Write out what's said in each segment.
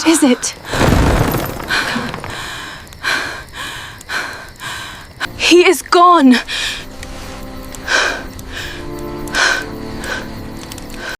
What is it? He is gone.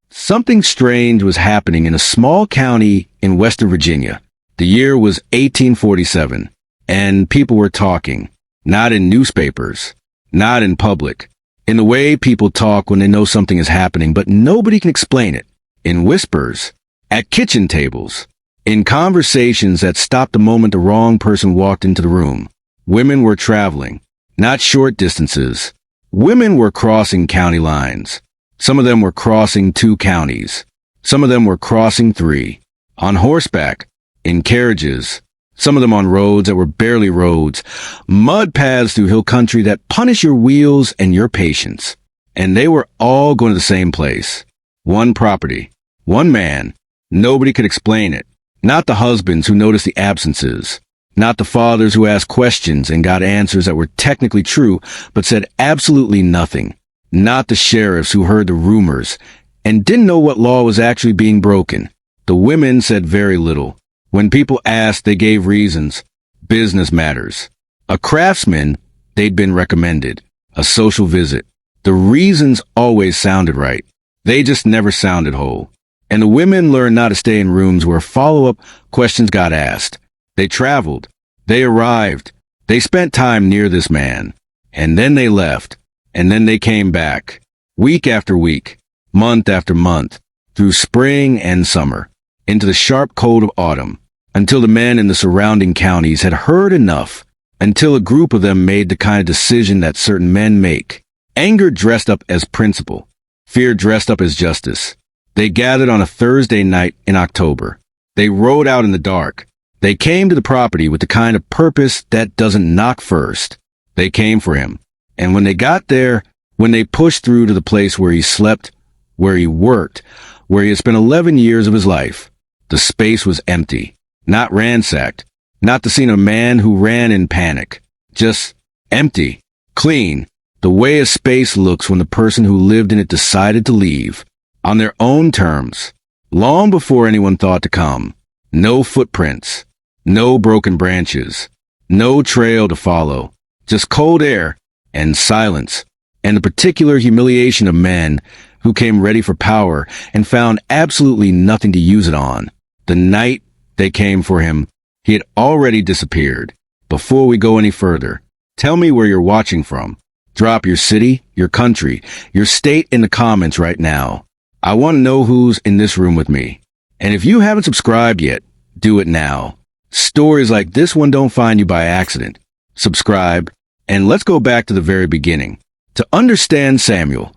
Something strange was happening in a small county in Western Virginia. The year was 1847, and people were talking, not in newspapers, not in public, in the way people talk when they know something is happening, but nobody can explain it, in whispers, at kitchen tables, in conversations that stopped the moment the wrong person walked into the room. Women were traveling, not short distances. Women were crossing county lines. Some of them were crossing 2 counties. Some of them were crossing 3. On horseback, in carriages. Some of them on roads that were barely roads. Mud paths through hill country that punish your wheels and your patience. And they were all going to the same place. One property. One man. Nobody could explain it. Not the husbands who noticed the absences. Not the fathers who asked questions and got answers that were technically true, but said absolutely nothing. Not the sheriffs who heard the rumors and didn't know what law was actually being broken. The women said very little. When people asked, they gave reasons. Business matters. A craftsman, they'd been recommended. A social visit. The reasons always sounded right. They just never sounded whole. And the women learned not to stay in rooms where follow-up questions got asked. They traveled. They arrived. They spent time near this man. And then they left. And then they came back, week after week, month after month, through spring and summer, into the sharp cold of autumn, until the men in the surrounding counties had heard enough, until a group of them made the kind of decision that certain men make. Anger dressed up as principle, fear dressed up as justice. They gathered on a Thursday night in October. They rode out in the dark. They came to the property with the kind of purpose that doesn't knock first. They came for him. And when they got there, when they pushed through to the place where he slept, where he worked, where he had spent 11 years of his life, the space was empty, not ransacked, not the scene of a man who ran in panic, just empty, clean, the way a space looks when the person who lived in it decided to leave, on their own terms, long before anyone thought to come. No footprints, no broken branches, no trail to follow, just cold air, and silence, and the particular humiliation of men who came ready for power and found absolutely nothing to use it on. The night they came for him, he had already disappeared. Before we go any further, tell me where you're watching from. Drop your city, your country, your state in the comments right now. I want to know who's in this room with me. And if you haven't subscribed yet, do it now. Stories like this one don't find you by accident. Subscribe. And let's go back to the very beginning. To understand Samuel,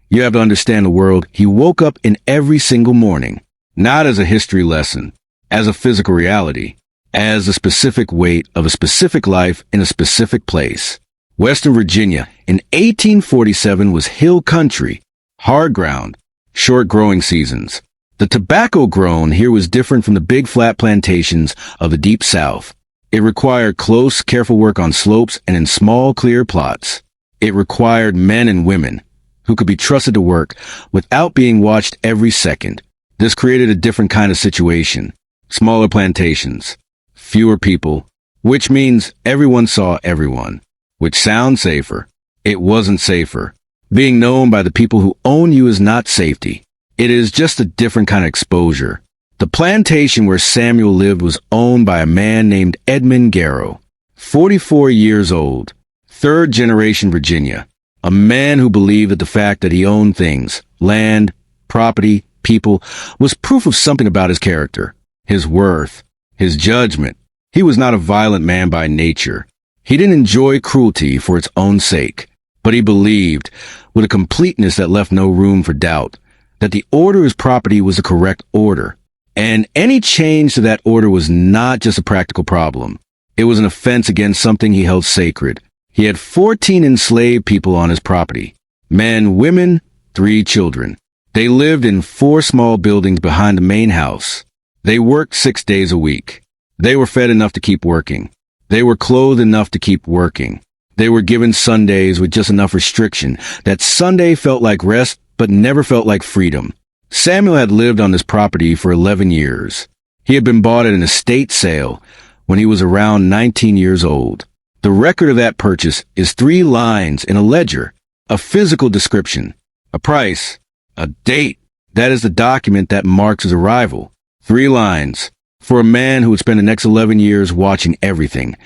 you have to understand the world he woke up in every single morning, not as a history lesson, as a physical reality, as the specific weight of a specific life in a specific place. Western Virginia in 1847 was hill country, hard ground, short growing seasons. The tobacco grown here was different from the big flat plantations of the deep South. It required close, careful work on slopes and in small, clear plots. It required men and women who could be trusted to work without being watched every second. This created a different kind of situation. Smaller plantations, fewer people, which means everyone saw everyone, which sounds safer. It wasn't safer. Being known by the people who own you is not safety. It is just a different kind of exposure. The plantation where Samuel lived was owned by a man named Edmund Garrow, 44 years old, third-generation Virginia, a man who believed that the fact that he owned things, land, property, people, was proof of something about his character, his worth, his judgment. He was not a violent man by nature. He didn't enjoy cruelty for its own sake, but he believed, with a completeness that left no room for doubt, that the order of his property was the correct order. And any change to that order was not just a practical problem. It was an offense against something he held sacred. He had 14 enslaved people on his property. Men, women, 3 children. They lived in 4 small buildings behind the main house. They worked 6 days a week. They were fed enough to keep working. They were clothed enough to keep working. They were given Sundays with just enough restriction that Sunday felt like rest but never felt like freedom. Samuel had lived on this property for 11 years. He had been bought at an estate sale when he was around 19 years old. The record of that purchase is 3 lines in a ledger, a physical description, a price, a date. That is the document that marks his arrival. 3 lines. For a man who would spend the next 11 years watching everything,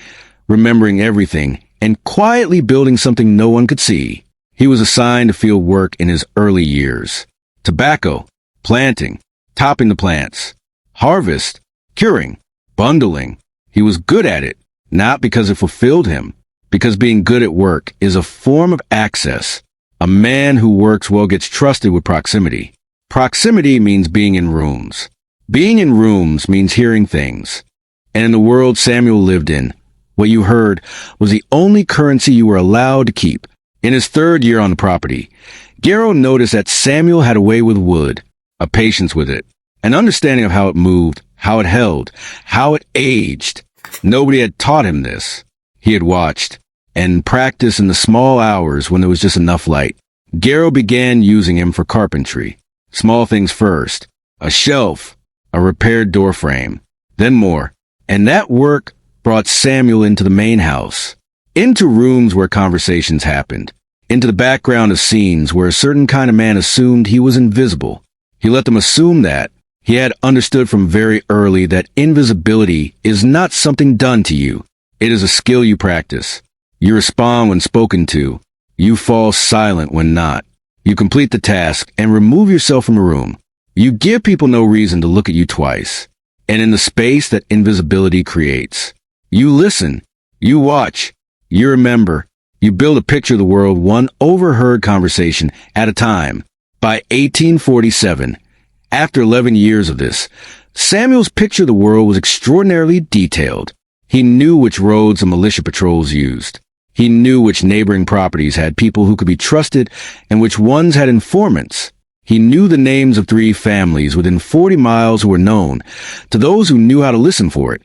remembering everything, and quietly building something no one could see. He was assigned to field work in his early years. Tobacco, planting, topping the plants, harvest, curing, bundling. He was good at it, not because it fulfilled him, because being good at work is a form of access. A man who works well gets trusted with proximity. Proximity means being in rooms. Being in rooms means hearing things. And in the world Samuel lived in, what you heard was the only currency you were allowed to keep. In his 3rd year on the property, Garrow noticed that Samuel had a way with wood, a patience with it, an understanding of how it moved, how it held, how it aged. Nobody had taught him this. He had watched and practiced in the small hours when there was just enough light. Garrow began using him for carpentry. Small things first. A shelf, a repaired door frame, then more. And that work brought Samuel into the main house, into rooms where conversations happened, into the background of scenes where a certain kind of man assumed he was invisible. He let them assume that. He had understood from very early that invisibility is not something done to you. It is a skill you practice. You respond when spoken to. You fall silent when not. You complete the task and remove yourself from a room. You give people no reason to look at you twice. And in the space that invisibility creates, you listen, you watch, you remember, you build a picture of the world one overheard conversation at a time. By 1847, after 11 years of this, Samuel's picture of the world was extraordinarily detailed. He knew which roads the militia patrols used. He knew which neighboring properties had people who could be trusted and which ones had informants. He knew the names of 3 families within 40 miles who were known to those who knew how to listen for it,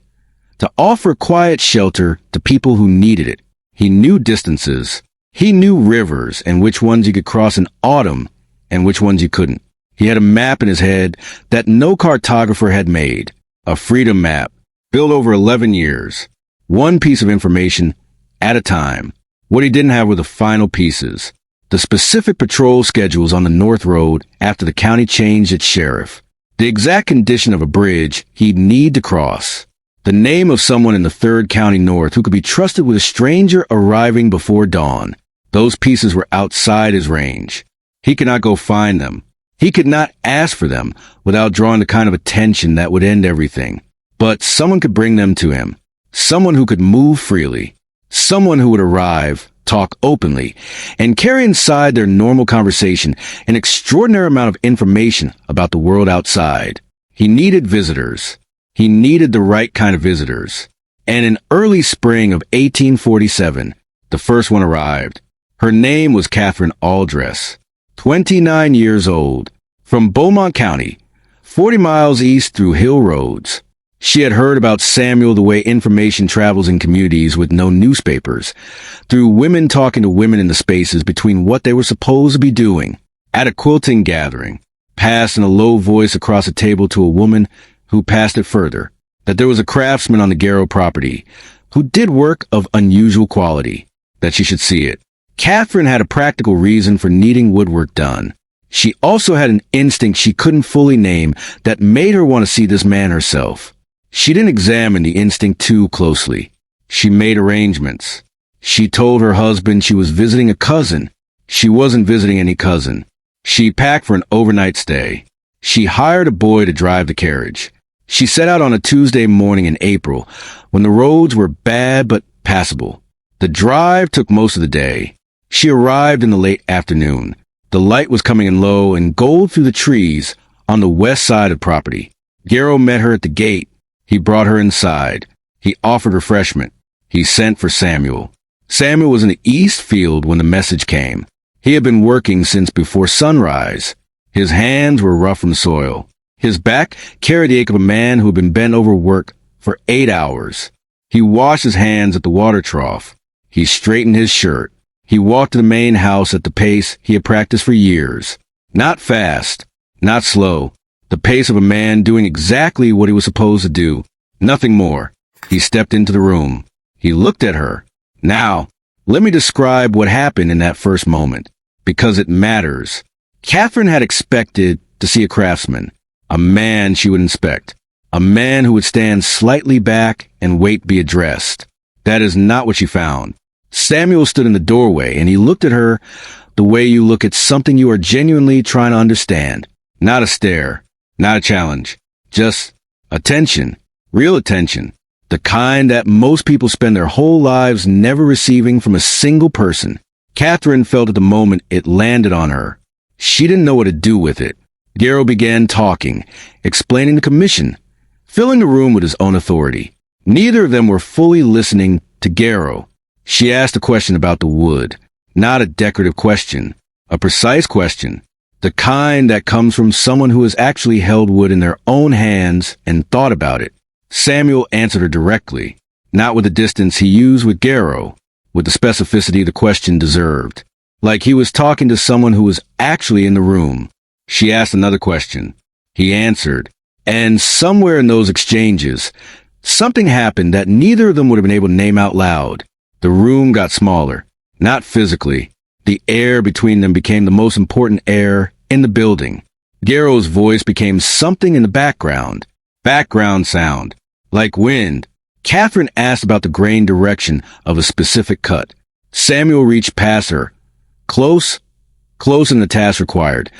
to offer quiet shelter to people who needed it. He knew distances. He knew rivers and which ones you could cross in autumn and which ones you couldn't. He had a map in his head that no cartographer had made, a freedom map, built over 11 years, one piece of information at a time. What he didn't have were the final pieces, the specific patrol schedules on the North Road after the county changed its sheriff, the exact condition of a bridge he'd need to cross, the name of someone in the 3rd County North who could be trusted with a stranger arriving before dawn. Those pieces were outside his range. He could not go find them. He could not ask for them without drawing the kind of attention that would end everything. But someone could bring them to him. Someone who could move freely. Someone who would arrive, talk openly, and carry inside their normal conversation an extraordinary amount of information about the world outside. He needed visitors. He needed the right kind of visitors. And in early spring of 1847, the first one arrived. Her name was Catherine Aldress, 29 years old, from Beaumont County, 40 miles east through hill roads. She had heard about Samuel the way information travels in communities with no newspapers, through women talking to women in the spaces between what they were supposed to be doing. At a quilting gathering, passed in a low voice across a table to a woman who passed it further, that there was a craftsman on the Garrow property who did work of unusual quality, that she should see it. Catherine had a practical reason for needing woodwork done. She also had an instinct she couldn't fully name that made her want to see this man herself. She didn't examine the instinct too closely. She made arrangements. She told her husband she was visiting a cousin. She wasn't visiting any cousin. She packed for an overnight stay. She hired a boy to drive the carriage. She set out on a Tuesday morning in April, when the roads were bad but passable. The drive took most of the day. She arrived in the late afternoon. The light was coming in low and gold through the trees on the west side of the property. Garrow met her at the gate. He brought her inside. He offered refreshment. He sent for Samuel. Samuel was in the east field when the message came. He had been working since before sunrise. His hands were rough from the soil. His back carried the ache of a man who had been bent over work for 8 hours. He washed his hands at the water trough. He straightened his shirt. He walked to the main house at the pace he had practiced for years. Not fast, not slow. The pace of a man doing exactly what he was supposed to do. Nothing more. He stepped into the room. He looked at her. Now, let me describe what happened in that first moment, because it matters. Catherine had expected to see a craftsman, a man she would inspect, a man who would stand slightly back and wait to be addressed. That is not what she found. Samuel stood in the doorway, and he looked at her the way you look at something you are genuinely trying to understand. Not a stare, not a challenge, just attention, real attention, the kind that most people spend their whole lives never receiving from a single person. Catherine felt at the moment it landed on her. She didn't know what to do with it. Garrow began talking, explaining the commission, filling the room with his own authority. Neither of them were fully listening to Garrow. She asked a question about the wood, not a decorative question, a precise question, the kind that comes from someone who has actually held wood in their own hands and thought about it. Samuel answered her directly, not with the distance he used with Garrow, with the specificity the question deserved, like he was talking to someone who was actually in the room. She asked another question. He answered, and somewhere in those exchanges, something happened that neither of them would have been able to name out loud. The room got smaller, not physically. The air between them became the most important air in the building. Garrow's voice became something in the background sound, like wind. Catherine asked about the grain direction of a specific cut. Samuel reached past her, close in the task required,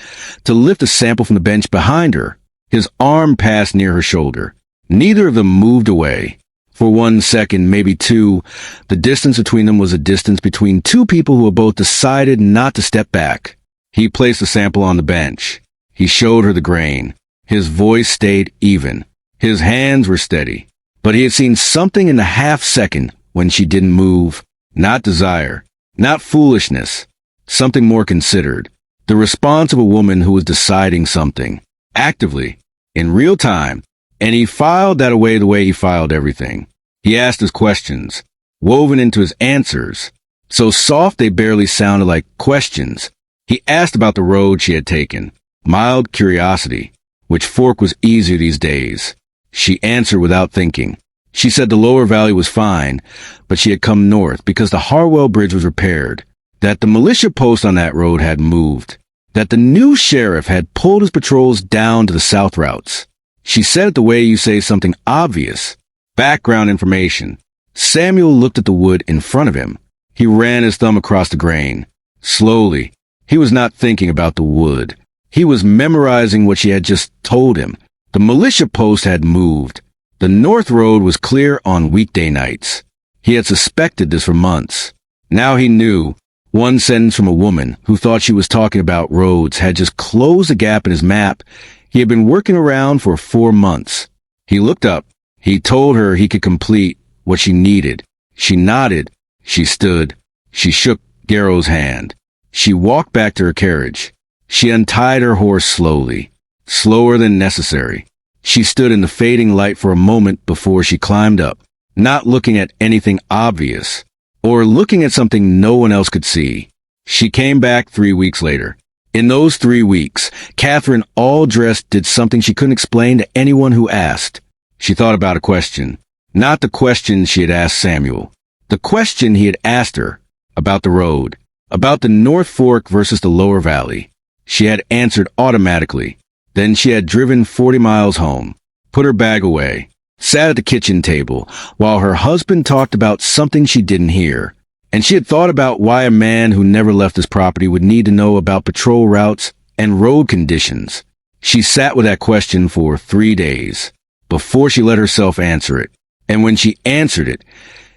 to lift a sample from the bench behind her. His arm passed near her shoulder. Neither of them moved away. For 1 second, maybe two, the distance between them was a distance between two people who had both decided not to step back. He placed the sample on the bench. He showed her the grain. His voice stayed even. His hands were steady. But he had seen something in the half second when she didn't move. Not desire. Not foolishness. Something more considered. The response of a woman who was deciding something. Actively. In real time. And he filed that away the way he filed everything. He asked his questions, woven into his answers, so soft they barely sounded like questions. He asked about the road she had taken. Mild curiosity. Which fork was easier these days? She answered without thinking. She said the lower valley was fine, but she had come north because the Harwell Bridge was repaired, that the militia post on that road had moved, that the new sheriff had pulled his patrols down to the south routes. She said it the way you say something obvious. Background information. Samuel looked at the wood in front of him. He ran his thumb across the grain. Slowly. He was not thinking about the wood. He was memorizing what she had just told him. The militia post had moved. The north road was clear on weekday nights. He had suspected this for months. Now he knew. One sentence from a woman who thought she was talking about roads had just closed a gap in his map he had been working around for 4 months. He looked up. He told her he could complete what she needed. She nodded. She stood. She shook Garrow's hand. She walked back to her carriage. She untied her horse slowly, slower than necessary. She stood in the fading light for a moment before she climbed up, not looking at anything obvious, or looking at something no one else could see. She came back 3 weeks later. In those 3 weeks, Catherine, all dressed, did something she couldn't explain to anyone who asked. She thought about a question. Not the question she had asked Samuel. The question he had asked her. About the road. About the North Fork versus the Lower Valley. She had answered automatically. Then she had driven 40 miles home. Put her bag away. Sat at the kitchen table while her husband talked about something she didn't hear. And she had thought about why a man who never left his property would need to know about patrol routes and road conditions. She sat with that question for 3 days before she let herself answer it. And when she answered it,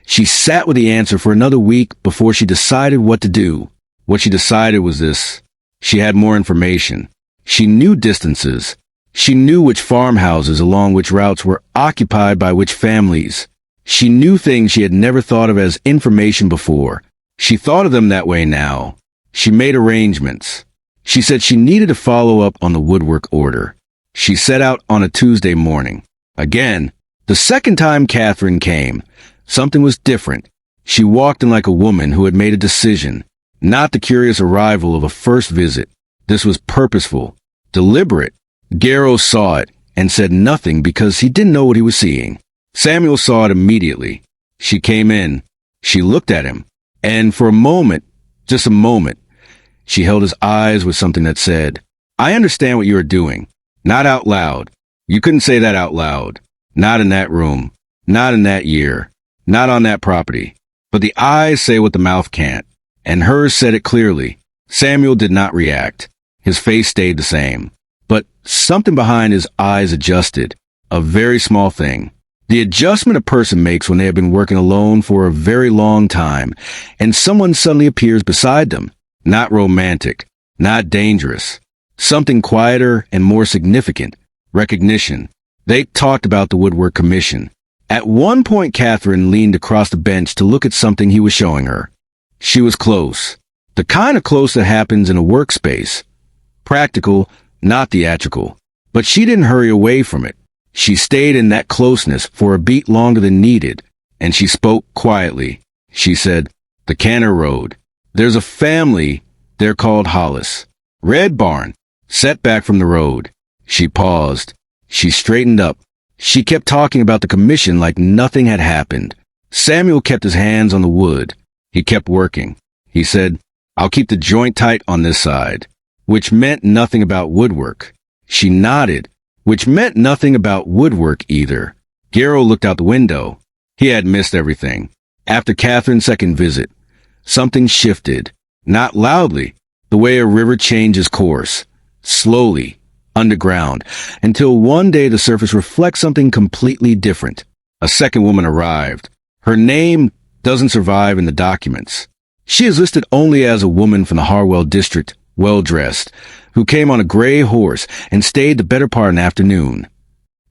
she sat with the answer for another week before she decided what to do. What she decided was this. She had more information. She knew distances. She knew which farmhouses along which routes were occupied by which families. She knew things she had never thought of as information before. She thought of them that way now. She made arrangements. She said she needed to follow up on the woodwork order. She set out on a Tuesday morning. Again, the second time Catherine came, something was different. She walked in like a woman who had made a decision, not the curious arrival of a first visit. This was purposeful, deliberate. Garrow saw it and said nothing because he didn't know what he was seeing. Samuel saw it immediately. She came in. She looked at him. And for a moment, just a moment, she held his eyes with something that said, "I understand what you are doing." Not out loud. You couldn't say that out loud. Not in that room. Not in that year. Not on that property. But the eyes say what the mouth can't. And hers said it clearly. Samuel did not react. His face stayed the same. But something behind his eyes adjusted. A very small thing. The adjustment a person makes when they have been working alone for a very long time, and someone suddenly appears beside them. Not romantic. Not dangerous. Something quieter and more significant. Recognition. They talked about the Woodwork Commission. At one point, Catherine leaned across the bench to look at something he was showing her. She was close. The kind of close that happens in a workspace. Practical, not theatrical. But she didn't hurry away from it. She stayed in that closeness for a beat longer than needed, and she spoke quietly. She said, "The Canner Road. There's a family. They're called Hollis. Red barn. Set back from the road." She paused. She straightened up. She kept talking about the commission like nothing had happened. Samuel kept his hands on the wood. He kept working. He said, "I'll keep the joint tight on this side," which meant nothing about woodwork. She nodded, which meant nothing about woodwork either. Garrow looked out the window. He had missed everything. After Catherine's second visit, something shifted. Not loudly, the way a river changes course. Slowly, underground, until one day the surface reflects something completely different. A second woman arrived. Her name doesn't survive in the documents. She is listed only as a woman from the Harwell district, well-dressed, who came on a gray horse and stayed the better part of an afternoon.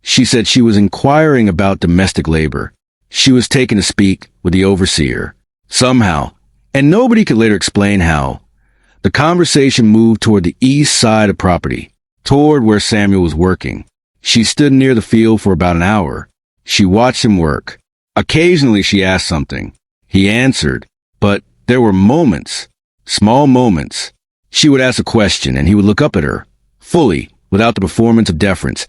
She said she was inquiring about domestic labor. She was taken to speak with the overseer. Somehow, and nobody could later explain how, the conversation moved toward the east side of property, toward where Samuel was working. She stood near the field for about an hour. She watched him work. Occasionally she asked something. He answered, but there were moments, small moments. She would ask a question and he would look up at her, fully, without the performance of deference,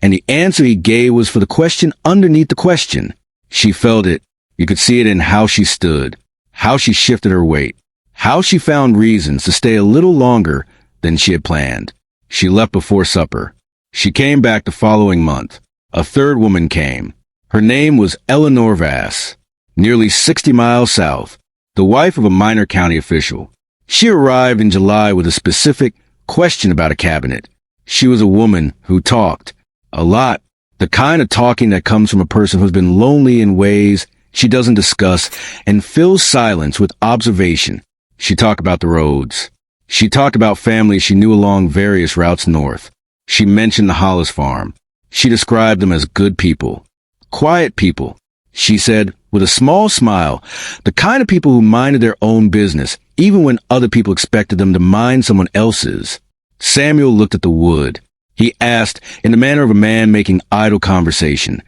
and the answer he gave was for the question underneath the question. She felt it. You could see it in how she stood, how she shifted her weight, how she found reasons to stay a little longer than she had planned. She left before supper. She came back the following month. A third woman came. Her name was Eleanor Vass, nearly 60 miles south, the wife of a minor county official. She arrived in July with a specific question about a cabinet. She was a woman who talked a lot, the kind of talking that comes from a person who's been lonely in ways she doesn't discuss and fills silence with observation. She talked about the roads. She talked about families she knew along various routes north. She mentioned the Hollis farm. She described them as good people, quiet people. She said, with a small smile, the kind of people who minded their own business, even when other people expected them to mind someone else's. Samuel looked at the wood. He asked, in the manner of a man making idle conversation,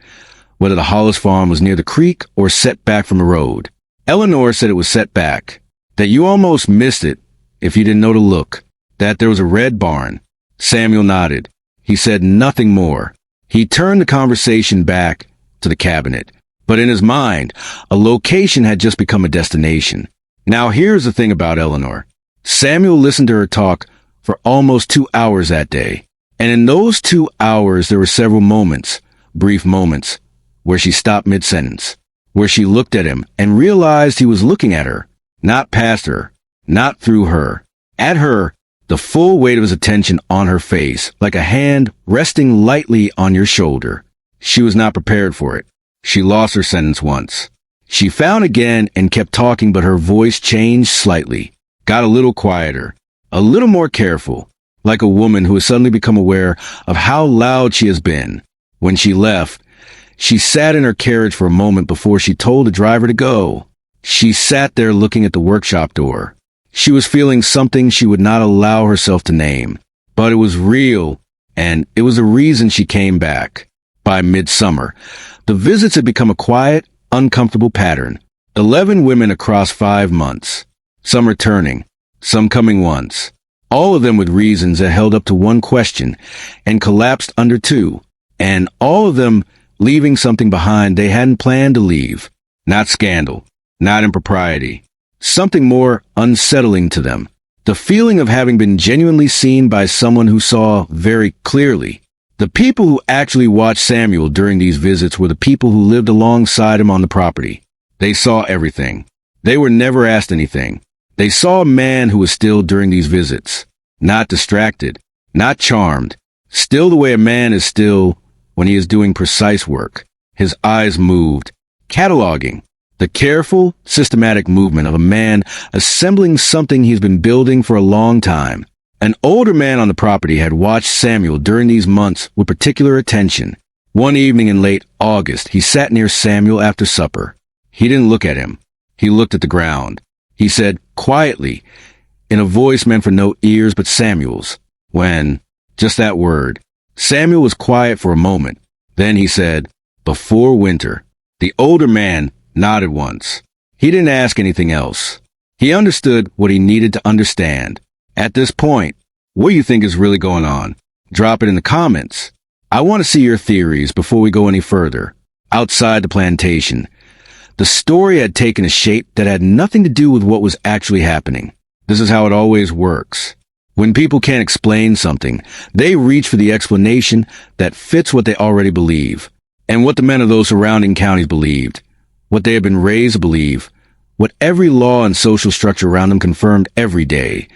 whether the Hollis farm was near the creek or set back from the road. Eleanor said it was set back, that you almost missed it if you didn't know to look, that there was a red barn. Samuel nodded. He said nothing more. He turned the conversation back to the cabinet. But in his mind, a location had just become a destination. Now here's the thing about Eleanor. Samuel listened to her talk for almost 2 hours that day. And in those 2 hours, there were several moments, brief moments, where she stopped mid-sentence, where she looked at him and realized he was looking at her, not past her, not through her, at her, the full weight of his attention on her face, like a hand resting lightly on your shoulder. She was not prepared for it. She lost her sentence once. She found again and kept talking, but her voice changed slightly, got a little quieter, a little more careful, like a woman who has suddenly become aware of how loud she has been. When she left, she sat in her carriage for a moment before she told the driver to go. She sat there looking at the workshop door. She was feeling something she would not allow herself to name, but it was real, and it was the reason she came back. By midsummer, the visits had become a quiet, uncomfortable pattern. 11 women across 5 months. Some returning, some coming once. all of them with reasons that held up to one question and collapsed under two, and all of them leaving something behind they hadn't planned to leave. Not scandal, not impropriety, something more unsettling to them. The feeling of having been genuinely seen by someone who saw very clearly. The people who actually watched Samuel during these visits were the people who lived alongside him on the property. They saw everything. They were never asked anything. They saw a man who was still during these visits. Not distracted, not charmed. Still the way a man is still when he is doing precise work. His eyes moved, cataloging. The careful, systematic movement of a man assembling something he's been building for a long time. An older man on the property had watched Samuel during these months with particular attention. One evening in late August, he sat near Samuel after supper. He didn't look at him. He looked at the ground. He said quietly, in a voice meant for no ears but Samuel's, just that word. Samuel was quiet for a moment. Then he said, "Before winter." The older man nodded once. He didn't ask anything else. He understood what he needed to understand. At this point, what do you think is really going on? Drop it in the comments. I want to see your theories before we go any further. Outside the plantation, the story had taken a shape that had nothing to do with what was actually happening. This is how it always works. When people can't explain something, they reach for the explanation that fits what they already believe, and what the men of those surrounding counties believed, what they had been raised to believe, what every law and social structure around them confirmed every day,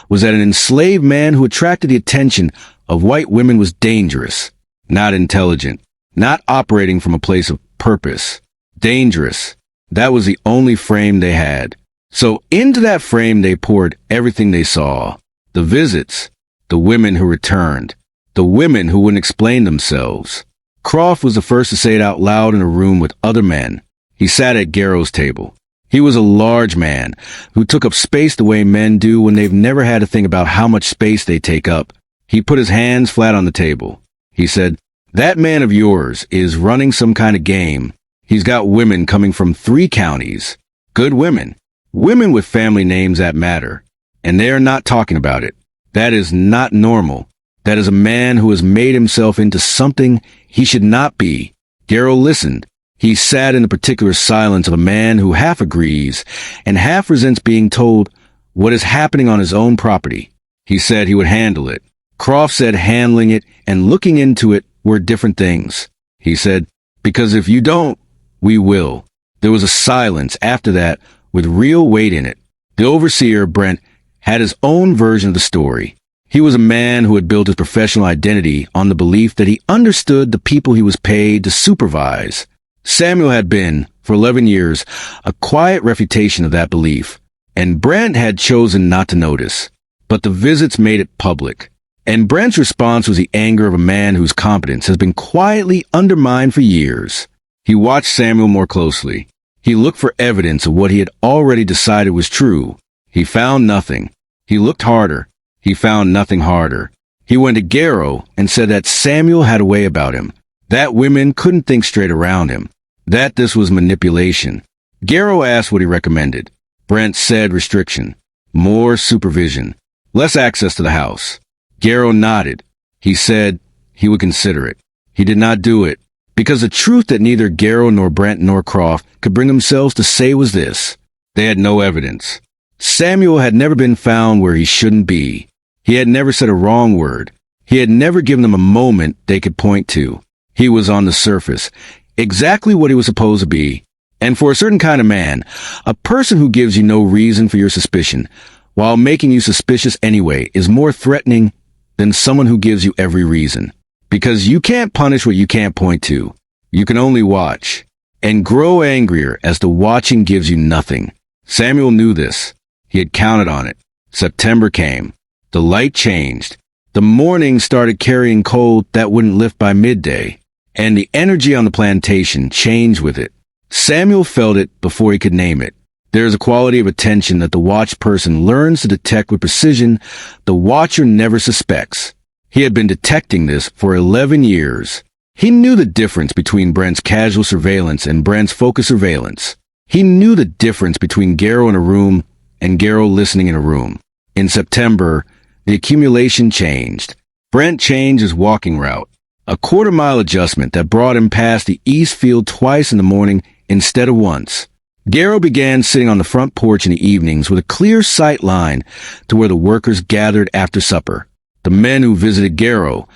was that an enslaved man who attracted the attention of white women was dangerous, not intelligent, not operating from a place of purpose. Dangerous. That was the only frame they had. So into that frame they poured everything they saw. The visits, the women who returned, the women who wouldn't explain themselves. Croft was the first to say it out loud in a room with other men. He sat at Garrow's table. He was a large man who took up space the way men do when they've never had to think about how much space they take up. He put his hands flat on the table. He said, "That man of yours is running some kind of game. He's got women coming from 3 counties. Good women. Women with family names that matter. And they are not talking about it. That is not normal. That is a man who has made himself into something he should not be." Garrow listened. He sat in the particular silence of a man who half agrees and half resents being told what is happening on his own property. He said he would handle it. Croft said handling it and looking into it were different things. He said, "Because if you don't, we will." There was a silence after that with real weight in it. The overseer, Brent, had his own version of the story. He was a man who had built his professional identity on the belief that he understood the people he was paid to supervise. Samuel had been, for 11 years, a quiet refutation of that belief, and Brent had chosen not to notice. But the visits made it public, and Brent's response was the anger of a man whose competence has been quietly undermined for years. He watched Samuel more closely. He looked for evidence of what he had already decided was true. He found nothing. He looked harder. He found nothing harder. He went to Garrow and said that Samuel had a way about him, that women couldn't think straight around him, that this was manipulation. Garrow asked what he recommended. Brent said restriction, more supervision, less access to the house. Garrow nodded. He said he would consider it. He did not do it, because the truth that neither Garrow nor Brent nor Croft could bring themselves to say was this: they had no evidence. Samuel had never been found where he shouldn't be. He had never said a wrong word. He had never given them a moment they could point to. He was on the surface, exactly what he was supposed to be. And for a certain kind of man, a person who gives you no reason for your suspicion, while making you suspicious anyway, is more threatening than someone who gives you every reason. Because you can't punish what you can't point to. You can only watch, and grow angrier as the watching gives you nothing. Samuel knew this. He had counted on it. September came. The light changed. The morning started carrying cold that wouldn't lift by midday, and the energy on the plantation changed with it. Samuel felt it before he could name it. There is a quality of attention that the watched person learns to detect with precision the watcher never suspects. He had been detecting this for 11 years. He knew the difference between Brent's casual surveillance and Brent's focused surveillance. He knew the difference between Garrow in a room and Garrow listening in a room. In September, The accumulation changed. Brent changed his walking route. A quarter-mile adjustment that brought him past the east field twice in the morning instead of once. Garrow began sitting on the front porch in the evenings with a clear sight line to where the workers gathered after supper. The men who visited Garrow,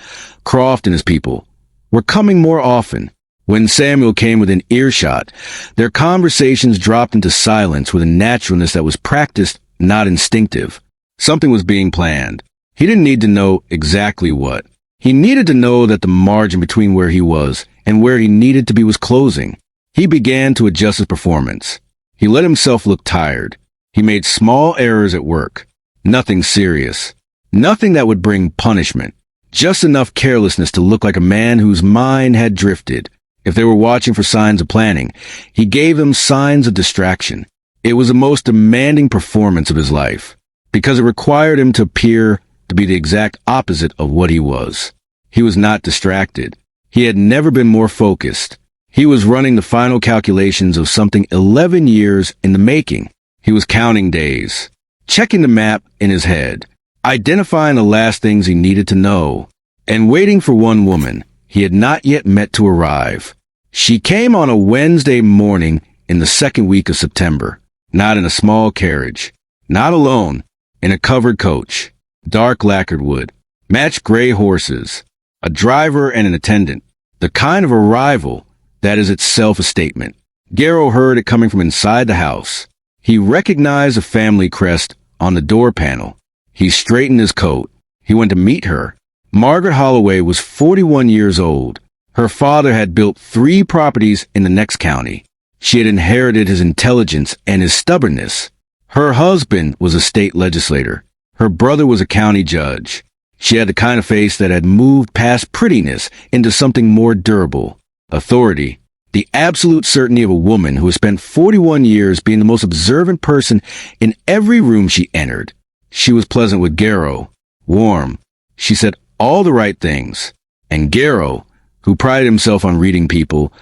Croft and his people, were coming more often. When Samuel came within earshot, their conversations dropped into silence with a naturalness that was practiced, not instinctive. Something was being planned. He didn't need to know exactly what. He needed to know that the margin between where he was and where he needed to be was closing. He began to adjust his performance. He let himself look tired. He made small errors at work. Nothing serious. Nothing that would bring punishment. Just enough carelessness to look like a man whose mind had drifted. If they were watching for signs of planning, he gave them signs of distraction. It was the most demanding performance of his life, because it required him to appear to be the exact opposite of what he was. He was not distracted. He had never been more focused. He was running the final calculations of something 11 years in the making. He was counting days, checking the map in his head, identifying the last things he needed to know, and waiting for one woman he had not yet met to arrive. She came on a Wednesday morning in the second week of September, not in a small carriage, not alone, in a covered coach, dark lacquered wood, matched gray horses, a driver and an attendant, the kind of arrival that is itself a statement. Garrow heard it coming from inside the house. He recognized a family crest on the door panel. He straightened his coat. He went to meet her. Margaret Holloway was 41 years old. Her father had built 3 properties in the next county. She had inherited his intelligence and his stubbornness. Her husband was a state legislator. Her brother was a county judge. She had the kind of face that had moved past prettiness into something more durable. Authority. The absolute certainty of a woman who has spent 41 years being the most observant person in every room she entered. She was pleasant with Garrow. Warm. She said all the right things. And Garrow, who prided himself on reading people,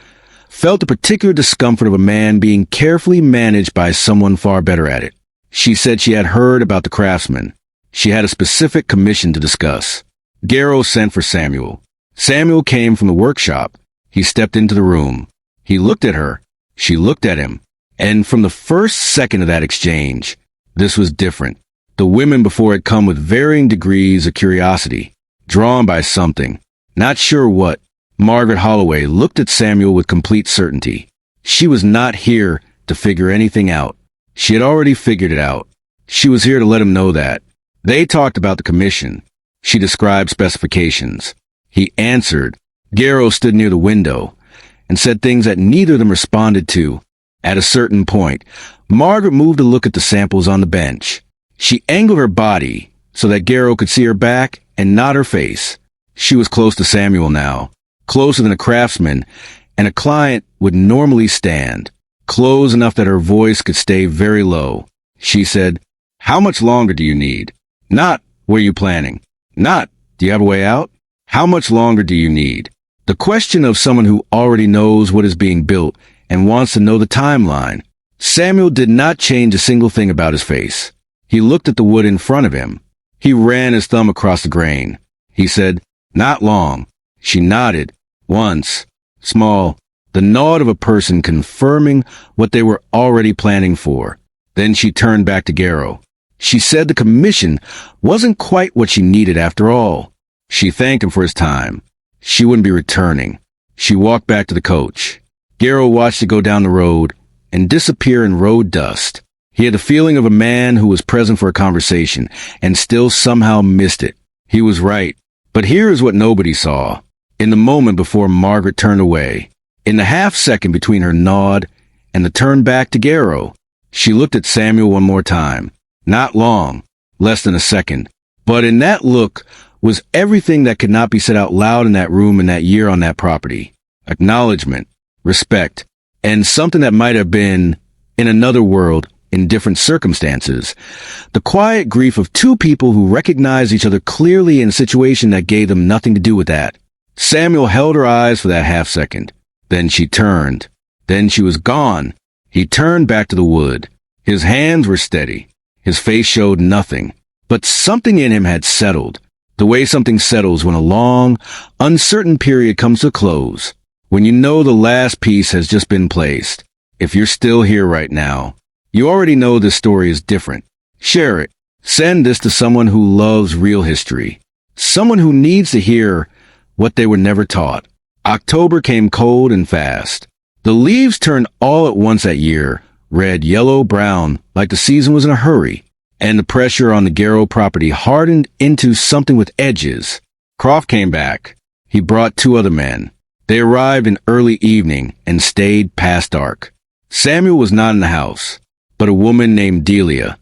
felt the particular discomfort of a man being carefully managed by someone far better at it. She said she had heard about the craftsman. She had a specific commission to discuss. Garrow sent for Samuel. Samuel came from the workshop. He stepped into the room. He looked at her. She looked at him. And from the first second of that exchange, this was different. The women before had come with varying degrees of curiosity, drawn by something, not sure what. Margaret Holloway looked at Samuel with complete certainty. She was not here to figure anything out. She had already figured it out. She was here to let him know that. They talked about the commission. She described specifications. He answered. Garrow stood near the window and said things that neither of them responded to. At a certain point, Margaret moved to look at the samples on the bench. She angled her body so that Garrow could see her back and not her face. She was close to Samuel now, closer than a craftsman and a client would normally stand, close enough that her voice could stay very low. She said, "How much longer do you need? Not, were you planning? Not, do you have a way out? How much longer do you need?" The question of someone who already knows what is being built and wants to know the timeline. Samuel did not change a single thing about his face. He looked at the wood in front of him. He ran his thumb across the grain. He said, "Not long." She nodded. Once. Small. The nod of a person confirming what they were already planning for. Then she turned back to Garrow. She said the commission wasn't quite what she needed after all. She thanked him for his time. She wouldn't be returning. She walked back to the coach. Garrow watched it go down the road and disappear in road dust. He had the feeling of a man who was present for a conversation and still somehow missed it. He was right. But here is what nobody saw. In the moment before Margaret turned away, in the half second between her nod and the turn back to Garrow, she looked at Samuel one more time. Not long, less than a second. But in that look was everything that could not be said out loud in that room in that year on that property. Acknowledgement, respect, and something that might have been, in another world, in different circumstances. The quiet grief of two people who recognized each other clearly in a situation that gave them nothing to do with that. Samuel held her eyes for that half second. Then she turned. Then she was gone. He turned back to the wood. His hands were steady. His face showed nothing. But something in him had settled, the way something settles when a long, uncertain period comes to a close, when you know the last piece has just been placed. If you're still here right now, you already know this story is different. Share it. Send this to someone who loves real history, someone who needs to hear what they were never taught. October came cold and fast. The leaves turned all at once that year, red, yellow, brown, like the season was in a hurry, and the pressure on the Garrow property hardened into something with edges. Croft came back. He brought 2 other men. They arrived in early evening and stayed past dark. Samuel was not in the house, but a woman named Delia,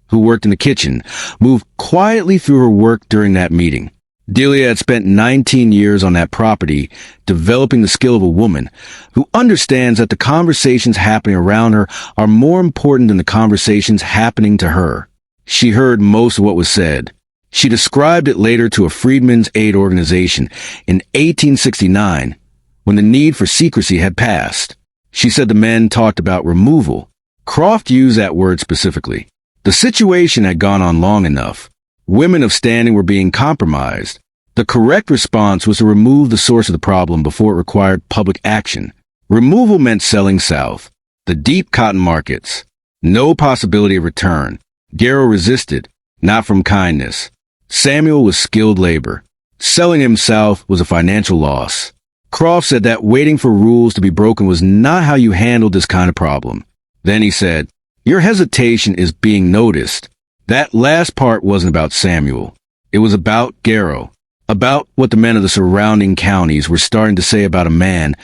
who worked in the kitchen, moved quietly through her work during that meeting. Delia had spent 19 years on that property, developing the skill of a woman who understands that the conversations happening around her are more important than the conversations happening to her. She heard most of what was said. She described it later to a Freedmen's Aid organization in 1869, when the need for secrecy had passed. She said the men talked about removal. Croft used that word specifically. The situation had gone on long enough. Women of standing were being compromised. The correct response was to remove the source of the problem before it required public action. Removal meant selling south, the deep cotton markets. No possibility of return. Garrow resisted, not from kindness. Samuel was skilled labor. Selling him south was a financial loss. Croft said that waiting for rules to be broken was not how you handled this kind of problem. Then he said, "Your hesitation is being noticed." That last part wasn't about Samuel. It was about Garrow, about what the men of the surrounding counties were starting to say about a man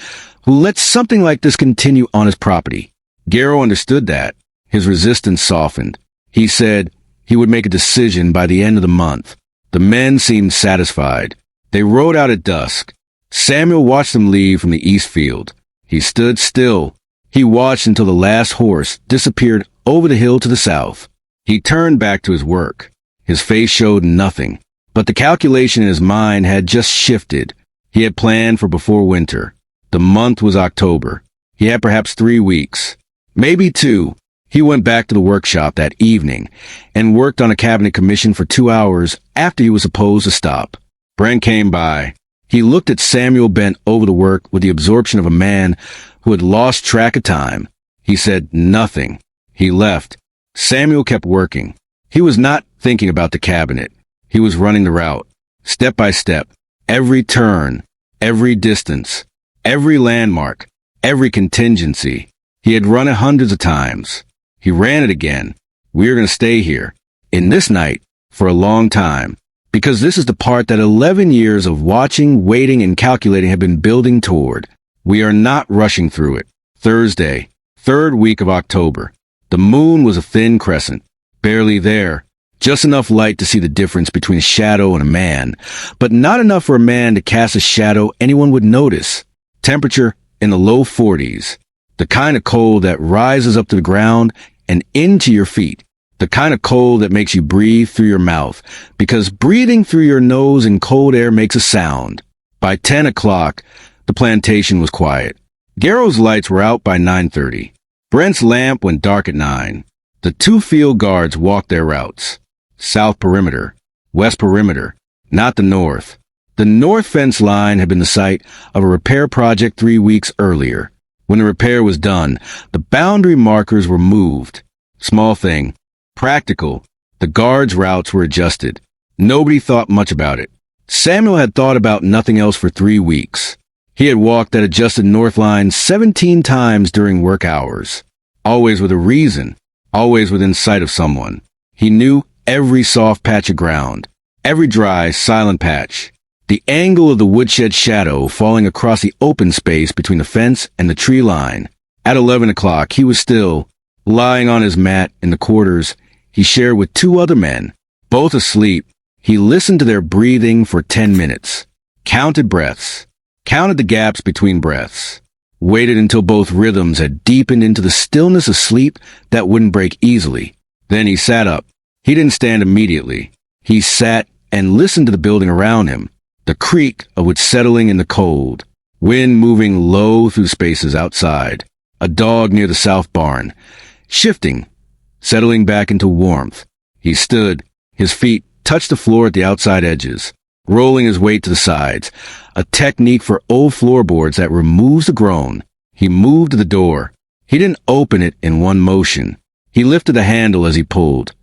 who let something like this continue on his property. Garrow understood that. His resistance softened. He said he would make a decision by the end of the month. The men seemed satisfied. They rode out at dusk. Samuel watched them leave from the east field. He stood still. He watched until the last horse disappeared over the hill to the south. He turned back to his work. His face showed nothing, but the calculation in his mind had just shifted. He had planned for before winter. The month was October. He had perhaps 3 weeks, maybe 2. He went back to the workshop that evening and worked on a cabinet commission for 2 hours after he was supposed to stop. Brent came by. He looked at Samuel bent over the work with the absorption of a man who had lost track of time. He said nothing. He left. Samuel kept working. He was not thinking about the cabinet. He was running the route, step by step, every turn, every distance, every landmark, every contingency. He had run it hundreds of times. He ran it again. We are going to stay here, in this night, for a long time, because this is the part that 11 years of watching, waiting, and calculating have been building toward. We are not rushing through it. Thursday, 3rd week of October. The moon was a thin crescent, barely there, just enough light to see the difference between a shadow and a man, but not enough for a man to cast a shadow anyone would notice. Temperature in the low 40s, the kind of cold that rises up to the ground and into your feet, the kind of cold that makes you breathe through your mouth, because breathing through your nose in cold air makes a sound. By 10 o'clock, the plantation was quiet. Garrow's lights were out by 9:30. Brent's lamp went dark at 9. The 2 field guards walked their routes. South perimeter, west perimeter, not the north. The north fence line had been the site of a repair project 3 weeks earlier. When the repair was done, the boundary markers were moved. Small thing. Practical. The guards' routes were adjusted. Nobody thought much about it. Samuel had thought about nothing else for 3 weeks. He had walked that adjusted north line 17 times during work hours. Always with a reason. Always within sight of someone. He knew every soft patch of ground. Every dry, silent patch. The angle of the woodshed shadow falling across the open space between the fence and the tree line. At 11 o'clock, he was still, lying on his mat in the quarters he shared with 2 other men, both asleep. He listened to their breathing for 10 minutes, counted breaths, counted the gaps between breaths, waited until both rhythms had deepened into the stillness of sleep that wouldn't break easily. Then he sat up. He didn't stand immediately. He sat and listened to the building around him, the creak of it settling in the cold, wind moving low through spaces outside, a dog near the south barn, shifting, settling back into warmth. He stood. His feet touched the floor at the outside edges, rolling his weight to the sides, a technique for old floorboards that removes the groan. He moved to the door. He didn't open it in one motion. He lifted the handle as he pulled,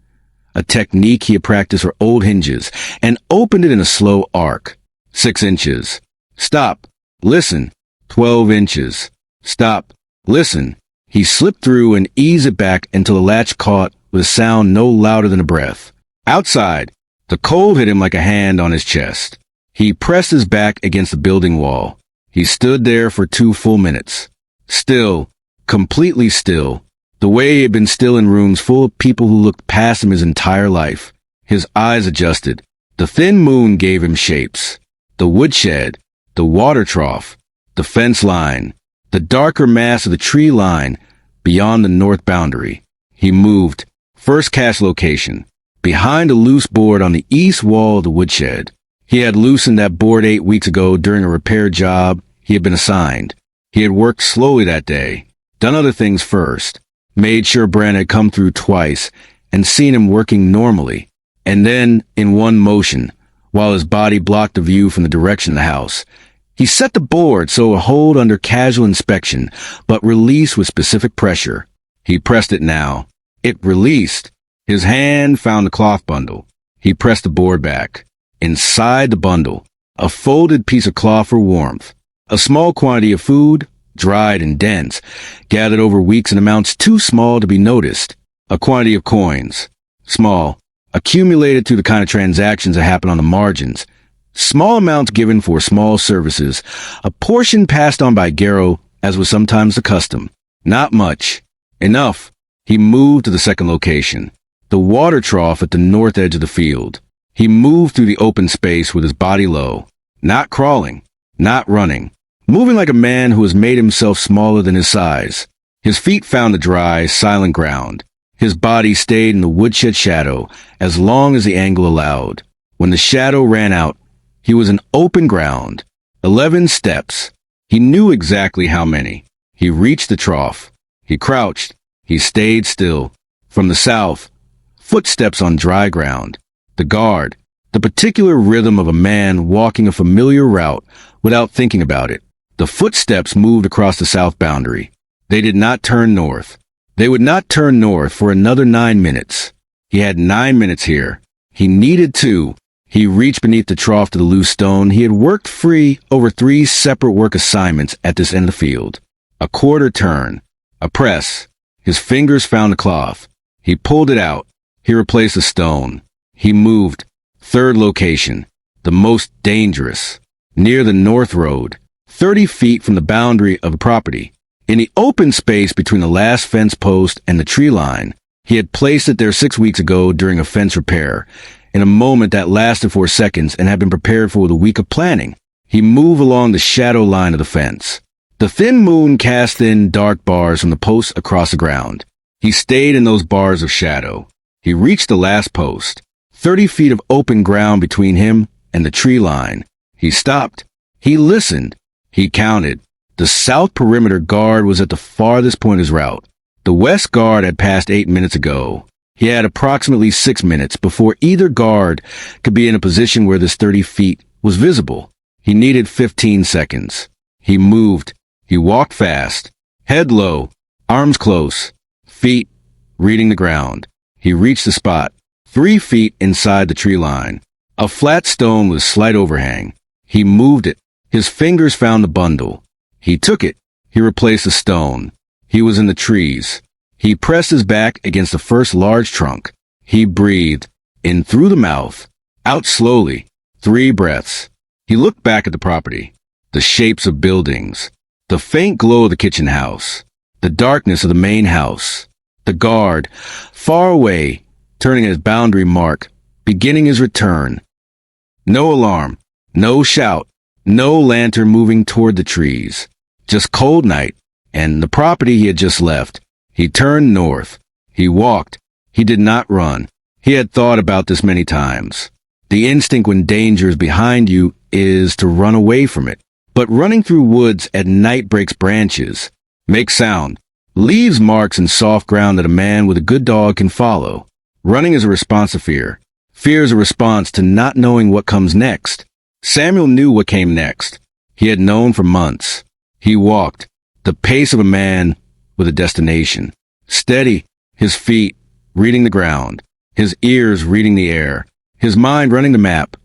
a technique he had practiced for old hinges, and opened it in a slow arc. 6 inches. Stop. Listen. 12 inches. Stop. Listen. He slipped through and eased it back until the latch caught with a sound no louder than a breath. Outside, the cold hit him like a hand on his chest. He pressed his back against the building wall. He stood there for 2 full minutes. Still, completely still, the way he had been still in rooms full of people who looked past him his entire life. His eyes adjusted. The thin moon gave him shapes. The woodshed, the water trough, the fence line, the darker mass of the tree line beyond the north boundary. He moved. First cache location, behind a loose board on the east wall of the woodshed. He had loosened that board 8 weeks ago during a repair job he had been assigned. He had worked slowly that day, done other things first, made sure Brent had come through twice and seen him working normally. And then, in one motion, while his body blocked the view from the direction of the house, he set the board so it would hold under casual inspection, but release with specific pressure. He pressed it now. It released. His hand found the cloth bundle. He pressed the board back. Inside the bundle, a folded piece of cloth for warmth. A small quantity of food, dried and dense, gathered over weeks in amounts too small to be noticed. A quantity of coins, small, accumulated through the kind of transactions that happen on the margins. Small amounts given for small services, a portion passed on by Garrow, as was sometimes the custom. Not much. Enough. He moved to the second location, the water trough at the north edge of the field. He moved through the open space with his body low, not crawling, not running, moving like a man who has made himself smaller than his size. His feet found the dry, silent ground. His body stayed in the woodshed shadow as long as the angle allowed. When the shadow ran out, he was in open ground. 11 steps. He knew exactly how many. He reached the trough. He crouched. He stayed still. From the south, footsteps on dry ground. The guard, the particular rhythm of a man walking a familiar route without thinking about it. The footsteps moved across the south boundary. They did not turn north. They would not turn north for another 9 minutes. He had 9 minutes here. He needed 2. He reached beneath the trough to the loose stone. He had worked free over 3 separate work assignments at this end of the field. A quarter turn. A press. His fingers found the cloth. He pulled it out. He replaced the stone. He moved. Third location. The most dangerous. Near the north road. 30 feet from the boundary of the property. In the open space between the last fence post and the tree line. He had placed it there 6 weeks ago during a fence repair, in a moment that lasted 4 seconds and had been prepared for with a week of planning. He moved along the shadow line of the fence. The thin moon cast thin, dark bars from the posts across the ground. He stayed in those bars of shadow. He reached the last post. 30 feet of open ground between him and the tree line. He stopped. He listened. He counted. The south perimeter guard was at the farthest point of his route. The west guard had passed 8 minutes ago. He had approximately 6 minutes before either guard could be in a position where this 30 feet was visible. He needed 15 seconds. He moved. He walked fast. Head low. Arms close. Feet reading the ground. He reached the spot. 3 feet inside the tree line. A flat stone with a slight overhang. He moved it. His fingers found the bundle. He took it. He replaced the stone. He was in the trees. He pressed his back against the first large trunk. He breathed. In through the mouth. Out slowly. 3 breaths. He looked back at the property. The shapes of buildings. The faint glow of the kitchen house. The darkness of the main house. The guard, far away, turning at his boundary mark, beginning his return. No alarm. No shout. No lantern moving toward the trees. Just cold night, and the property he had just left. He turned north. He walked. He did not run. He had thought about this many times. The instinct when danger is behind you is to run away from it. But running through woods at night breaks branches, makes sound, leaves marks in soft ground that a man with a good dog can follow. Running is a response to fear. Fear is a response to not knowing what comes next. Samuel knew what came next. He had known for months. He walked, the pace of a man with a destination. Steady, his feet reading the ground, his ears reading the air, his mind running the map,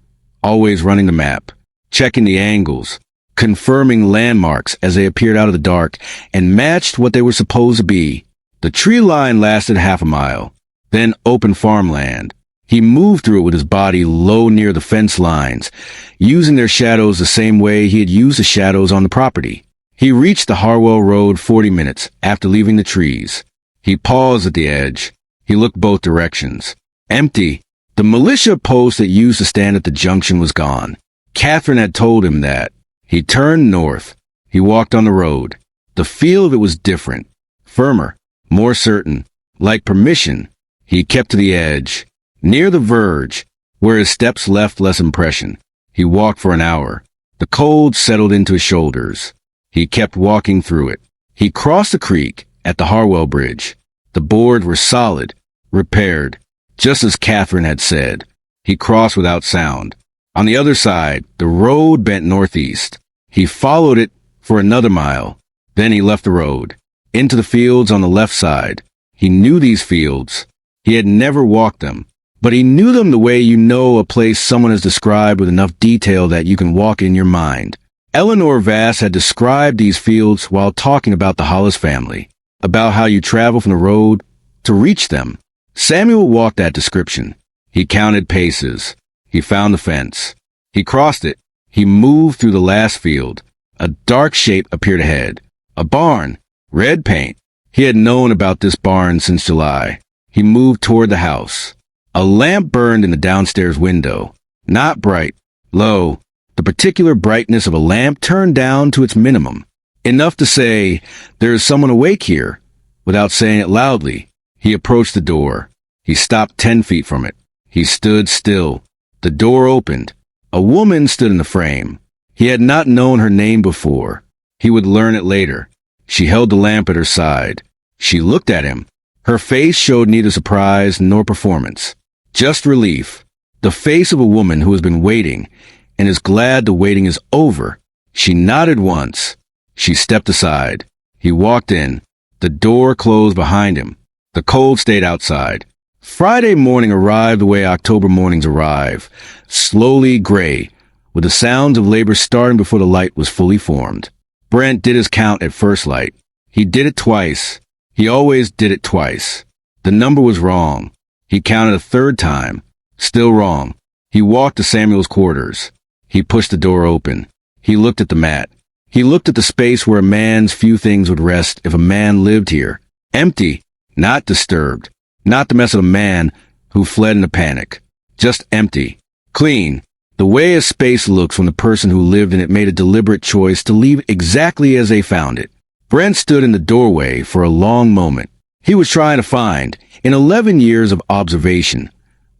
always running the map, checking the angles, confirming landmarks as they appeared out of the dark and matched what they were supposed to be. The tree line lasted half a mile, then open farmland. He moved through it with his body low near the fence lines, using their shadows the same way he had used the shadows on the property. He reached the Harwell Road 40 minutes after leaving the trees. He paused at the edge. He looked both directions. Empty. The militia post that used to stand at the junction was gone. Catherine had told him that. He turned north. He walked on the road. The feel of it was different, firmer, more certain, like permission. He kept to the edge. Near the verge, where his steps left less impression, he walked for an hour. The cold settled into his shoulders. He kept walking through it. He crossed the creek at the Harwell Bridge. The boards were solid, repaired, just as Catherine had said. He crossed without sound. On the other side, the road bent northeast. He followed it for another mile. Then he left the road, into the fields on the left side. He knew these fields. He had never walked them. But he knew them the way you know a place someone has described with enough detail that you can walk in your mind. Eleanor Vass had described these fields while talking about the Hollis family, about how you travel from the road to reach them. Samuel walked that description. He counted paces. He found the fence. He crossed it. He moved through the last field. A dark shape appeared ahead. A barn. Red paint. He had known about this barn since July. He moved toward the house. A lamp burned in the downstairs window. Not bright, low. The particular brightness of a lamp turned down to its minimum. Enough to say, there is someone awake here, without saying it loudly. He approached the door. He stopped 10 feet from it. He stood still. The door opened. A woman stood in the frame. He had not known her name before. He would learn it later. She held the lamp at her side. She looked at him. Her face showed neither surprise nor performance. Just relief. The face of a woman who has been waiting and is glad the waiting is over. She nodded once. She stepped aside. He walked in. The door closed behind him. The cold stayed outside. Friday morning arrived the way October mornings arrive, slowly gray, with the sounds of labor starting before the light was fully formed. Brent did his count at first light. He did it twice. He always did it twice. The number was wrong. He counted a third time. Still wrong. He walked to Samuel's quarters. He pushed the door open. He looked at the mat. He looked at the space where a man's few things would rest if a man lived here. Empty. Not disturbed. Not the mess of a man who fled in a panic. Just empty. Clean. The way a space looks when the person who lived in it made a deliberate choice to leave exactly as they found it. Brent stood in the doorway for a long moment. He was trying to find, in 11 years of observation,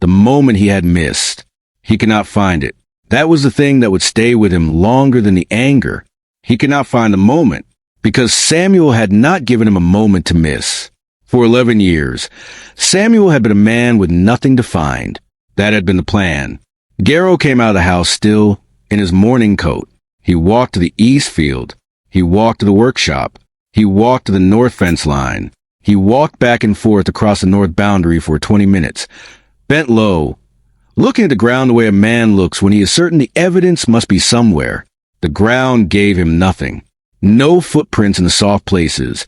the moment he had missed. He could not find it. That was the thing that would stay with him longer than the anger. He could not find the moment, because Samuel had not given him a moment to miss. For 11 years, Samuel had been a man with nothing to find. That had been the plan. Garrow came out of the house still in his morning coat. He walked to the east field. He walked to the workshop. He walked to the north fence line. He walked back and forth across the north boundary for 20 minutes, bent low, looking at the ground the way a man looks when he is certain the evidence must be somewhere. The ground gave him nothing. No footprints in the soft places,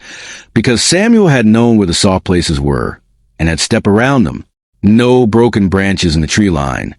because Samuel had known where the soft places were and had stepped around them. No broken branches in the tree line,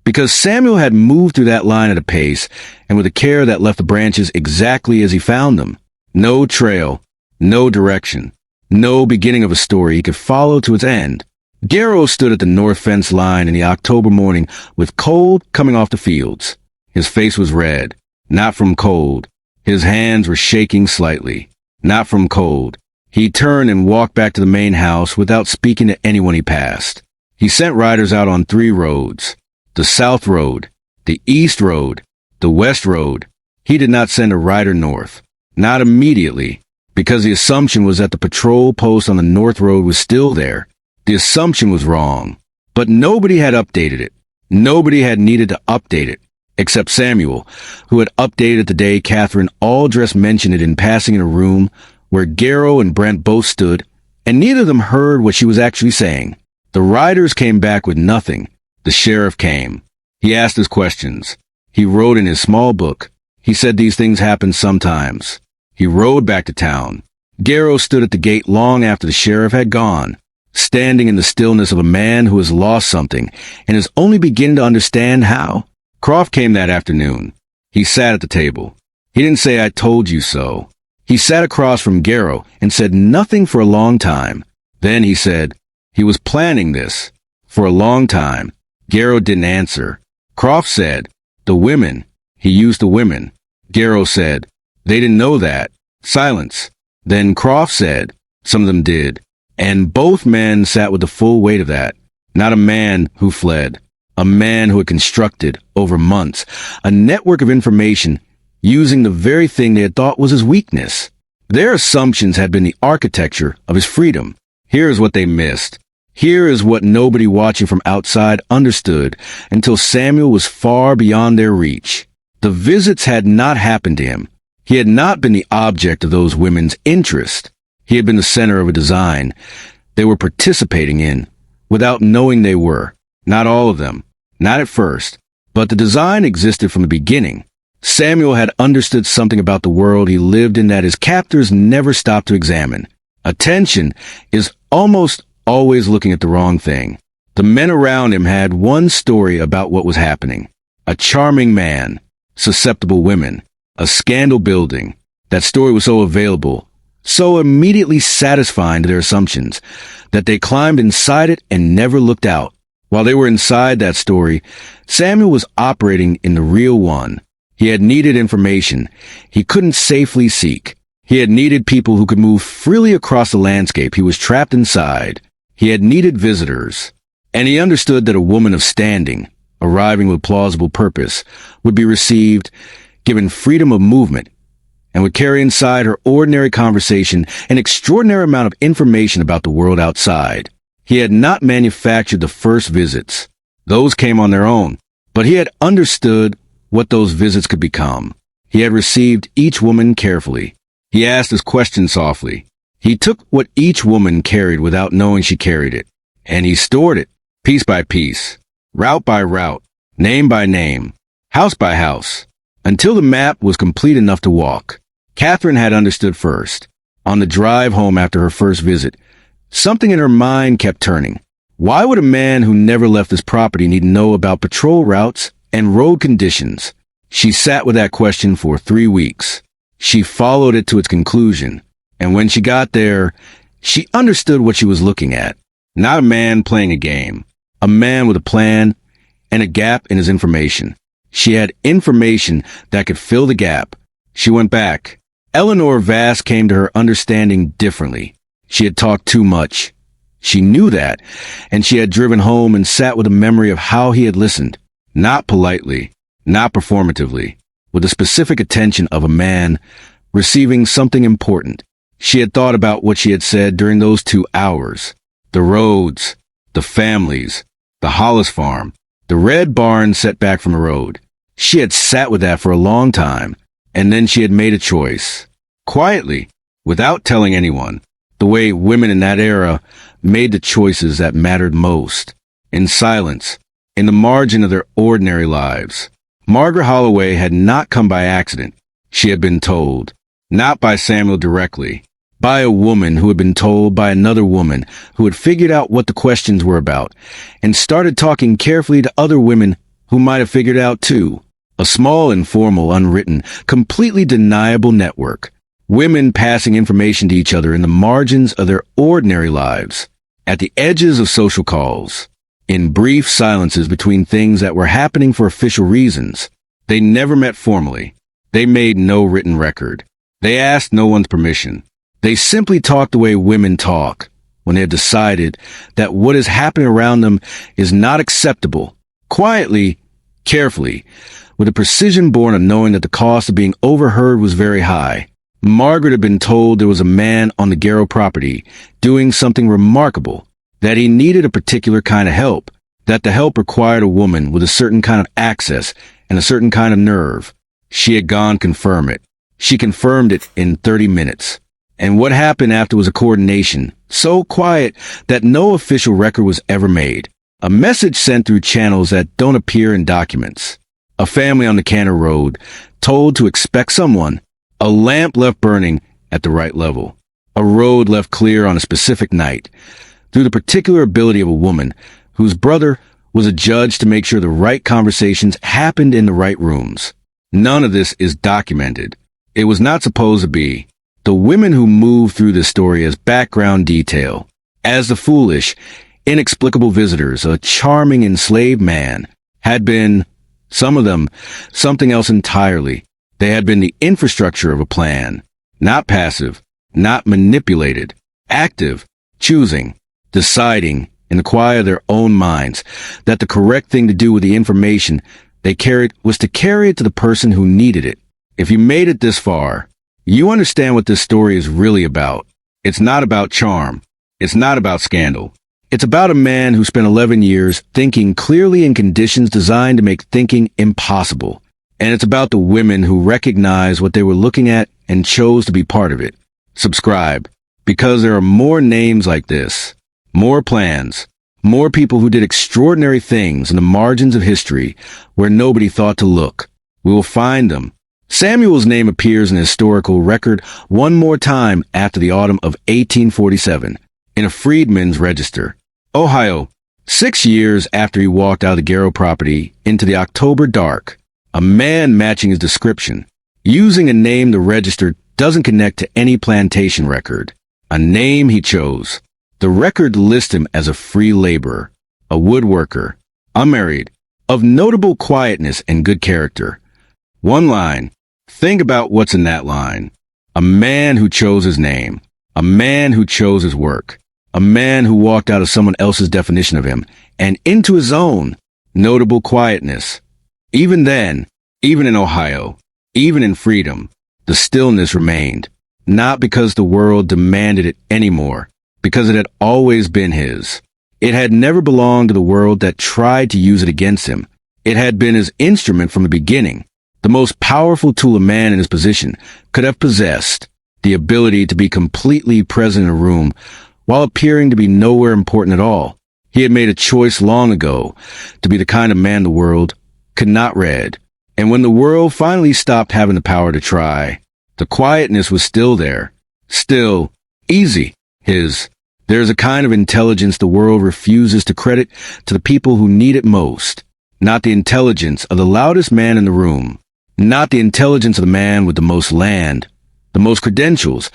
because Samuel had moved through that line at a pace and with a care that left the branches exactly as he found them. No trail, no direction, no beginning of a story he could follow to its end. Garrow stood at the north fence line in the October morning with cold coming off the fields. His face was red, not from cold. His hands were shaking slightly, not from cold. He turned and walked back to the main house without speaking to anyone he passed. He sent riders out on 3 roads. The South Road, the East Road, the West Road. He did not send a rider north. Not immediately, because the assumption was that the patrol post on the North Road was still there. The assumption was wrong. But nobody had updated it. Nobody had needed to update it, except Samuel, who had updated the day Catherine Aldress mentioned it in passing in a room where Garrow and Brent both stood, and neither of them heard what she was actually saying. The riders came back with nothing. The sheriff came. He asked us questions. He wrote in his small book. He said these things happen sometimes. He rode back to town. Garrow stood at the gate long after the sheriff had gone, standing in the stillness of a man who has lost something and is only beginning to understand how. Croft came that afternoon. He sat at the table. He didn't say, "I told you so." He sat across from Garrow and said nothing for a long time. Then he said, "He was planning this for a long time." Garrow didn't answer. Croft said, "The women. He used the women." Garrow said, "They didn't know that." Silence. Then Croft said, "Some of them did." And both men sat with the full weight of that. Not a man who fled. A man who had constructed, over months, a network of information using the very thing they had thought was his weakness. Their assumptions had been the architecture of his freedom. Here is what they missed. Here is what nobody watching from outside understood until Samuel was far beyond their reach. The visits had not happened to him. He had not been the object of those women's interest. He had been the center of a design they were participating in without knowing they were. Not all of them. Not at first. But the design existed from the beginning. Samuel had understood something about the world he lived in that his captors never stopped to examine. Attention is almost always looking at the wrong thing. The men around him had one story about what was happening. A charming man, susceptible women, a scandal building. That story was so available, so immediately satisfying to their assumptions, that they climbed inside it and never looked out. While they were inside that story, Samuel was operating in the real one. He had needed information he couldn't safely seek. He had needed people who could move freely across the landscape he was trapped inside. He had needed visitors. And he understood that a woman of standing, arriving with plausible purpose, would be received, given freedom of movement, and would carry inside her ordinary conversation an extraordinary amount of information about the world outside. He had not manufactured the first visits. Those came on their own. But he had understood what those visits could become. He had received each woman carefully. He asked his questions softly. He took what each woman carried without knowing she carried it, and he stored it, piece by piece, route by route, name by name, house by house, until the map was complete enough to walk. Catherine had understood first. On the drive home after her first visit, something in her mind kept turning. Why would a man who never left his property need to know about patrol routes and road conditions? She sat with that question for 3 weeks. She followed it to its conclusion, and when she got there, she understood what she was looking at. Not a man playing a game. A man with a plan and a gap in his information. She had information that could fill the gap. She went back. Eleanor Vass came to her understanding differently. She had talked too much. She knew that, and she had driven home and sat with a memory of how he had listened. Not politely, not performatively, with the specific attention of a man receiving something important. She had thought about what she had said during those 2 hours. The roads, the families, the Hollis farm, the red barn set back from the road. She had sat with that for a long time, and then she had made a choice. Quietly, without telling anyone, the way women in that era made the choices that mattered most. In silence, in the margin of their ordinary lives. Margaret Holloway had not come by accident. She had been told. Not by Samuel directly. By a woman who had been told by another woman who had figured out what the questions were about and started talking carefully to other women who might have figured out too. A small, informal, unwritten, completely deniable network. Women passing information to each other in the margins of their ordinary lives, at the edges of social calls, in brief silences between things that were happening for official reasons. They never met formally. They made no written record. They asked no one's permission. They simply talked the way women talk when they have decided that what is happening around them is not acceptable. Quietly, carefully, with a precision born of knowing that the cost of being overheard was very high. Margaret had been told there was a man on the Garrow property doing something remarkable, that he needed a particular kind of help. that the help required a woman with a certain kind of access and a certain kind of nerve. She had gone confirm it. She confirmed it in 30 minutes. And what happened after was a coordination, so quiet that no official record was ever made. A message sent through channels that don't appear in documents. A family on the Canner Road, told to expect someone. A lamp left burning at the right level. A road left clear on a specific night. Through the particular ability of a woman whose brother was a judge to make sure the right conversations happened in the right rooms. None of this is documented. It was not supposed to be. The women who moved through this story as background detail, as the foolish, inexplicable visitors, a charming enslaved man, had been, some of them, something else entirely. They had been the infrastructure of a plan, not passive, not manipulated, active, choosing, deciding, in the quiet of their own minds, that the correct thing to do with the information they carried was to carry it to the person who needed it. If you made it this far, you understand what this story is really about. It's not about charm. It's not about scandal. It's about a man who spent 11 years thinking clearly in conditions designed to make thinking impossible. And it's about the women who recognized what they were looking at and chose to be part of it. Subscribe, because there are more names like this. More plans, more people who did extraordinary things in the margins of history where nobody thought to look. We will find them. Samuel's name appears in a historical record one more time after the autumn of 1847 in a freedman's register. Ohio, 6 years after he walked out of the Garrow property into the October dark, a man matching his description, using a name the register doesn't connect to any plantation record, a name he chose. The record lists him as a free laborer, a woodworker, unmarried, of notable quietness and good character. One line. Think about what's in that line. A man who chose his name. A man who chose his work. A man who walked out of someone else's definition of him and into his own. Notable quietness. Even then, even in Ohio, even in freedom, the stillness remained. Not because the world demanded it anymore. Because it had always been his. It had never belonged to the world that tried to use it against him. It had been his instrument from the beginning, the most powerful tool a man in his position could have possessed, the ability to be completely present in a room while appearing to be nowhere important at all. He had made a choice long ago to be the kind of man the world could not read. And when the world finally stopped having the power to try, the quietness was still there, still easy. There's a kind of intelligence the world refuses to credit to the people who need it most. Not the intelligence of the loudest man in the room. Not the intelligence of the man with the most land, the most credentials,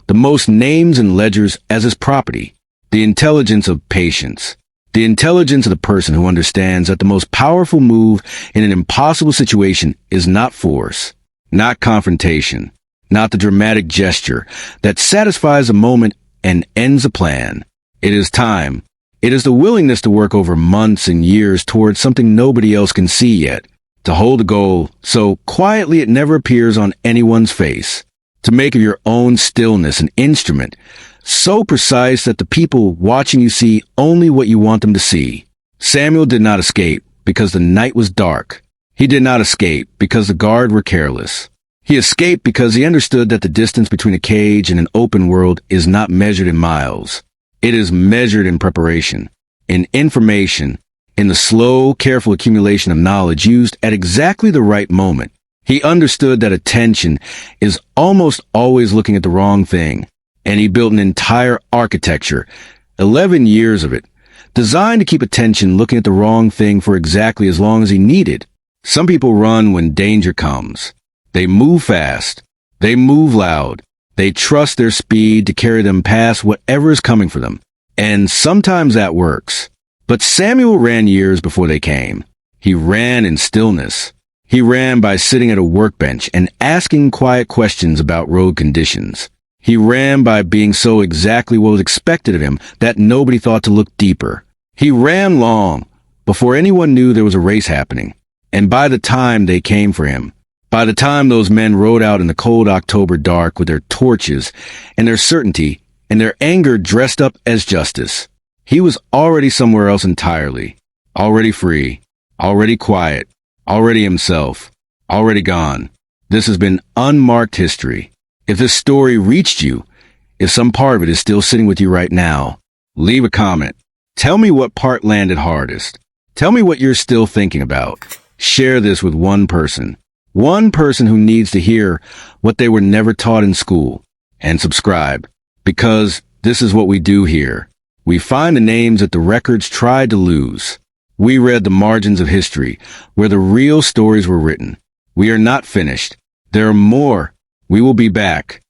the most names and ledgers as his property. The intelligence of patience. The intelligence of the person who understands that the most powerful move in an impossible situation is not force, not confrontation, not the dramatic gesture that satisfies a moment and ends a plan. It is time. It is the willingness to work over months and years towards something nobody else can see yet. To hold a goal so quietly it never appears on anyone's face. To make of your own stillness an instrument so precise that the people watching you see only what you want them to see. Samuel did not escape because the night was dark. He did not escape because the guard were careless. He escaped because he understood that the distance between a cage and an open world is not measured in miles. It is measured in preparation, in information, in the slow, careful accumulation of knowledge used at exactly the right moment. He understood that attention is almost always looking at the wrong thing, and he built an entire architecture, 11 years of it, designed to keep attention looking at the wrong thing for exactly as long as he needed. Some people run when danger comes. They move fast. They move loud. They trust their speed to carry them past whatever is coming for them. And sometimes that works. But Samuel ran years before they came. He ran in stillness. He ran by sitting at a workbench and asking quiet questions about road conditions. He ran by being so exactly what was expected of him that nobody thought to look deeper. He ran long, before anyone knew there was a race happening. And by the time they came for him, by the time those men rode out in the cold October dark with their torches and their certainty and their anger dressed up as justice, he was already somewhere else entirely. already free, already quiet, already himself, already gone. This has been unmarked history. If this story reached you, if some part of it is still sitting with you right now, leave a comment. Tell me what part landed hardest. Tell me what you're still thinking about. Share this with one person who needs to hear what they were never taught in school. And subscribe, because this is what we do here. We find the names that the records tried to lose. We read the margins of history, where the real stories were written. We are not finished. There are more. We will be back.